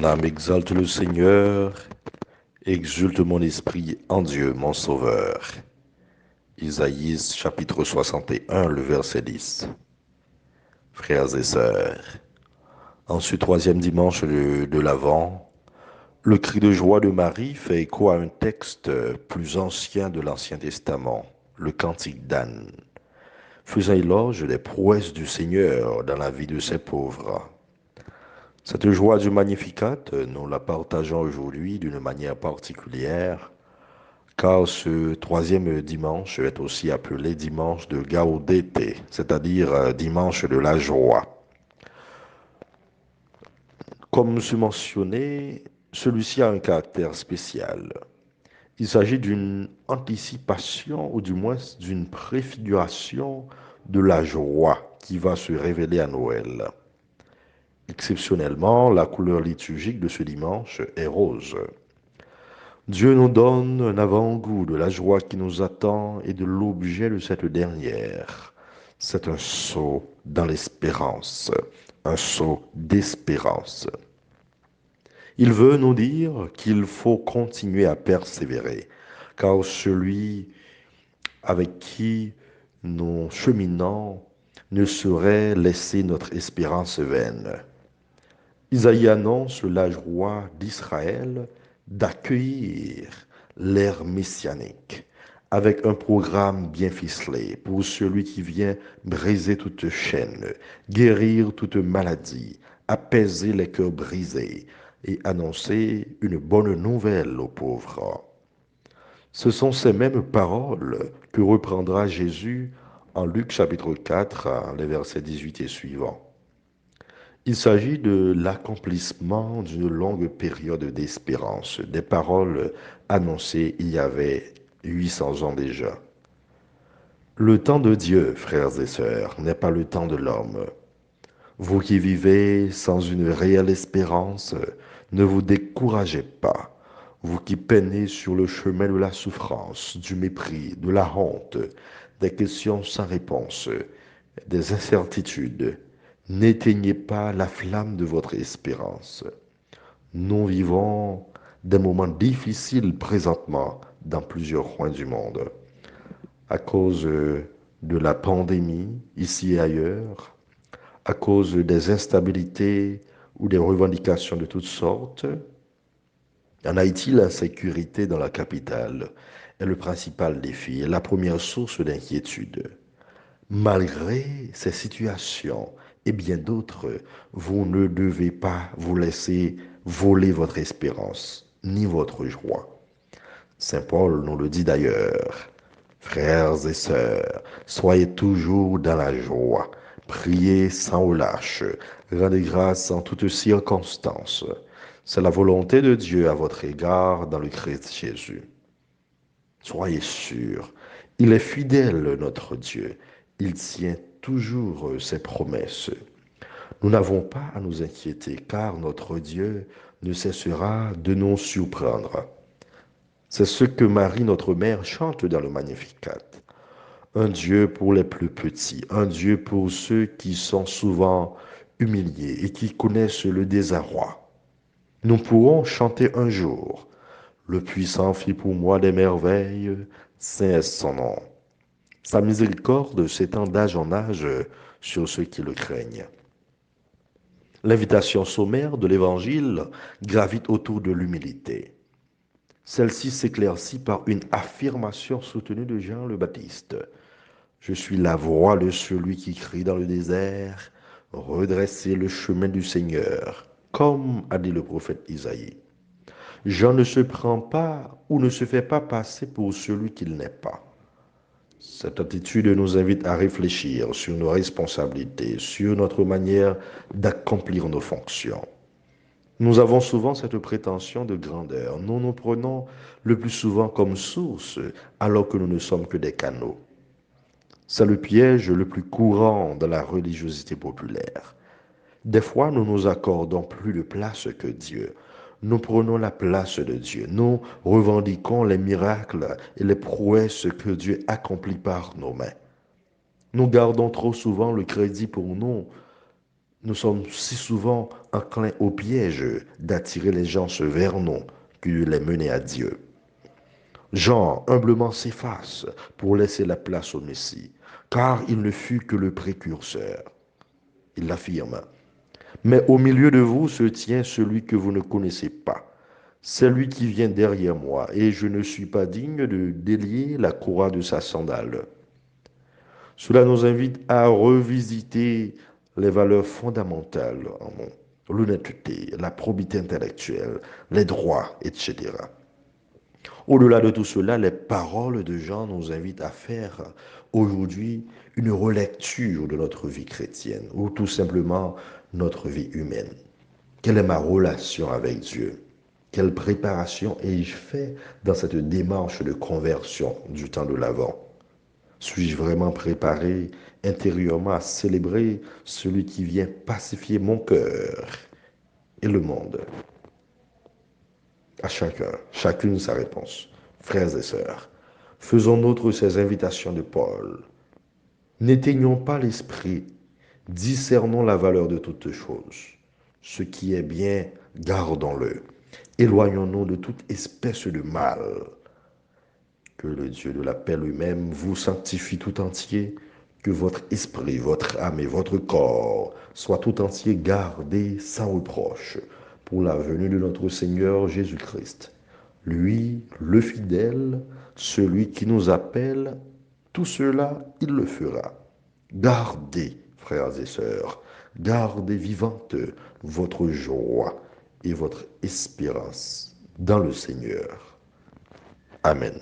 Mon âme exalte le Seigneur, exulte mon esprit en Dieu, mon Sauveur. Isaïe chapitre 61, le verset 10. Frères et sœurs, en ce troisième dimanche de l'Avent, le cri de joie de Marie fait écho à un texte plus ancien de l'Ancien Testament, le Cantique d'Anne, faisant éloge des prouesses du Seigneur dans la vie de ses pauvres. Cette joie du Magnificat, nous la partageons aujourd'hui d'une manière particulière, car ce troisième dimanche est aussi appelé dimanche de Gaudete, c'est-à-dire dimanche de la joie. Comme je mentionné, celui-ci a un caractère spécial. Il s'agit d'une anticipation, ou du moins d'une préfiguration de la joie qui va se révéler à Noël. Exceptionnellement, la couleur liturgique de ce dimanche est rose. Dieu nous donne un avant-goût de la joie qui nous attend et de l'objet de cette dernière. C'est un saut dans l'espérance, un saut d'espérance. Il veut nous dire qu'il faut continuer à persévérer, car celui avec qui nous cheminons ne saurait laisser notre espérance vaine. Isaïe annonce la joie d'Israël d'accueillir l'ère messianique avec un programme bien ficelé pour celui qui vient briser toute chaîne, guérir toute maladie, apaiser les cœurs brisés et annoncer une bonne nouvelle aux pauvres. Ce sont ces mêmes paroles que reprendra Jésus en Luc chapitre 4, les versets 18 et suivants. Il s'agit de l'accomplissement d'une longue période d'espérance, des paroles annoncées il y avait 800 ans déjà. Le temps de Dieu, frères et sœurs, n'est pas le temps de l'homme. Vous qui vivez sans une réelle espérance, ne vous découragez pas. Vous qui peinez sur le chemin de la souffrance, du mépris, de la honte, des questions sans réponse, des incertitudes, n'éteignez pas la flamme de votre espérance. Nous vivons des moments difficiles présentement dans plusieurs coins du monde à cause de la pandémie ici et ailleurs, à cause des instabilités ou des revendications de toutes sortes. En Haïti, l'insécurité dans la capitale est le principal défi et la première source d'inquiétude. Malgré ces situations et bien d'autres, vous ne devez pas vous laisser voler votre espérance ni votre joie. Saint Paul nous le dit d'ailleurs. Frères et sœurs, soyez toujours dans la joie, priez sans relâche, rendez grâce en toutes circonstances. C'est la volonté de Dieu à votre égard dans le Christ Jésus. Soyez sûrs, il est fidèle, notre Dieu. Il tient toujours ses promesses. Nous n'avons pas à nous inquiéter, car notre Dieu ne cessera de nous surprendre. C'est ce que Marie, notre mère, chante dans le Magnificat. Un Dieu pour les plus petits, un Dieu pour ceux qui sont souvent humiliés et qui connaissent le désarroi. Nous pourrons chanter un jour. Le puissant fit pour moi des merveilles, saint est son nom. Sa miséricorde s'étend d'âge en âge sur ceux qui le craignent. L'invitation sommaire de l'Évangile gravite autour de l'humilité. Celle-ci s'éclaircit par une affirmation soutenue de Jean le Baptiste. Je suis la voix de celui qui crie dans le désert, redressez le chemin du Seigneur, comme a dit le prophète Isaïe. Jean ne se prend pas ou ne se fait pas passer pour celui qu'il n'est pas. Cette attitude nous invite à réfléchir sur nos responsabilités, sur notre manière d'accomplir nos fonctions. Nous avons souvent cette prétention de grandeur. Nous nous prenons le plus souvent comme source, alors que nous ne sommes que des canaux. C'est le piège le plus courant dans la religiosité populaire. Des fois, nous nous accordons plus de place que Dieu. Nous prenons la place de Dieu. Nous revendiquons les miracles et les prouesses que Dieu accomplit par nos mains. Nous gardons trop souvent le crédit pour nous, Nous sommes si souvent enclins au piège d'attirer les gens vers nous que de les mener à Dieu. Jean humblement s'efface pour laisser la place au Messie, car il ne fut que le précurseur. Il l'affirme. Mais au milieu de vous se tient celui que vous ne connaissez pas. C'est lui qui vient derrière moi, et je ne suis pas digne de délier la courroie de sa sandale. Cela nous invite à revisiter les valeurs fondamentales en nous, l'honnêteté, la probité intellectuelle, les droits, etc. Au-delà de tout cela, les paroles de Jean nous invitent à faire aujourd'hui une relecture de notre vie chrétienne ou tout simplement notre vie humaine. Quelle est ma relation avec Dieu? Quelle préparation ai-je fait dans cette démarche de conversion du temps de l'Avent? Suis-je vraiment préparé intérieurement à célébrer celui qui vient pacifier mon cœur et le monde? À chacun, chacune sa réponse. Frères et sœurs, faisons nôtre ces invitations de Paul. N'éteignons pas l'esprit, discernons la valeur de toutes choses. Ce qui est bien, gardons-le. Éloignons-nous de toute espèce de mal. Que le Dieu de la paix lui-même vous sanctifie tout entier, que votre esprit, votre âme et votre corps soient tout entiers gardés sans reproche pour la venue de notre Seigneur Jésus-Christ. Lui, le fidèle, celui qui nous appelle, tout cela, il le fera. Gardez, frères et sœurs, gardez vivante votre joie et votre espérance dans le Seigneur. Amen.